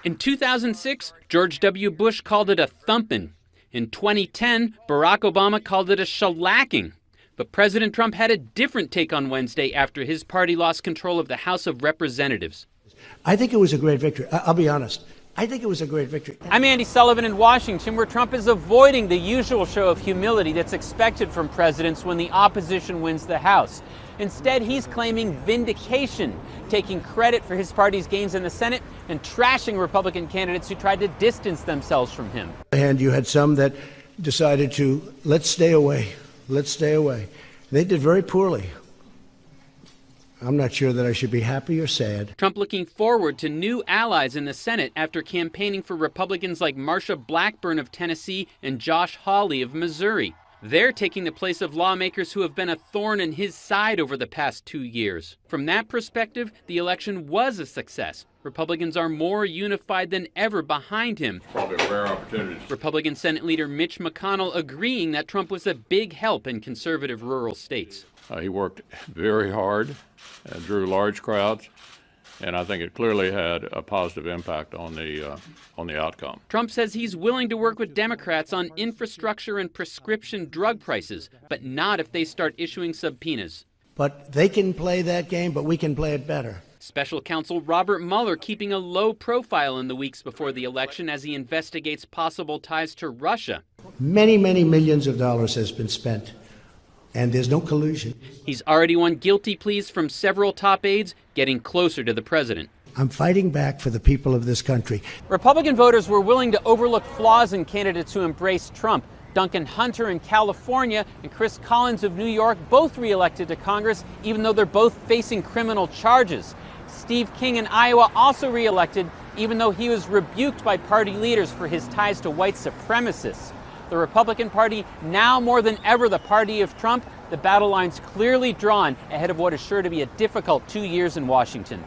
In 2006, George W. Bush called it a thumping. In 2010, Barack Obama called it a shellacking. But President Trump had a different take on Wednesday after his party lost control of the House of Representatives. I think it was a great victory. I'll be honest. I think it was a great victory. I'm Andy Sullivan in Washington, where Trump is avoiding the usual show of humility that's expected from presidents when the opposition wins the House. Instead, he's claiming vindication, taking credit for his party's gains in the Senate and trashing Republican candidates who tried to distance themselves from him. And you had some that decided to, let's stay away. Let's stay away. They did very poorly. I'm not sure that I should be happy or sad. Trump looking forward to new allies in the Senate after campaigning for Republicans like Marsha Blackburn of Tennessee and Josh Hawley of Missouri. They're taking the place of lawmakers who have been a thorn in his side over the past 2 years. From that perspective, the election was a success. Republicans are more unified than ever behind him. Probably a rare opportunity. Republican Senate Leader Mitch McConnell agreeing that Trump was a big help in conservative rural states. He worked very hard and drew large crowds, and I think it clearly had a positive impact on the outcome. Trump says he's willing to work with Democrats on infrastructure and prescription drug prices, but not if they start issuing subpoenas. But they can play that game, but we can play it better. Special counsel Robert Mueller keeping a low profile in the weeks before the election as he investigates possible ties to Russia. Many, many millions of dollars has been spent, and there's no collusion. He's already won guilty pleas from several top aides, getting closer to the president. I'm fighting back for the people of this country. Republican voters were willing to overlook flaws in candidates who embraced Trump. Duncan Hunter in California and Chris Collins of New York, both reelected to Congress, even though they're both facing criminal charges. Steve King in Iowa also reelected, even though he was rebuked by party leaders for his ties to white supremacists. The Republican Party, now more than ever the party of Trump, the battle lines clearly drawn ahead of what is sure to be a difficult 2 years in Washington.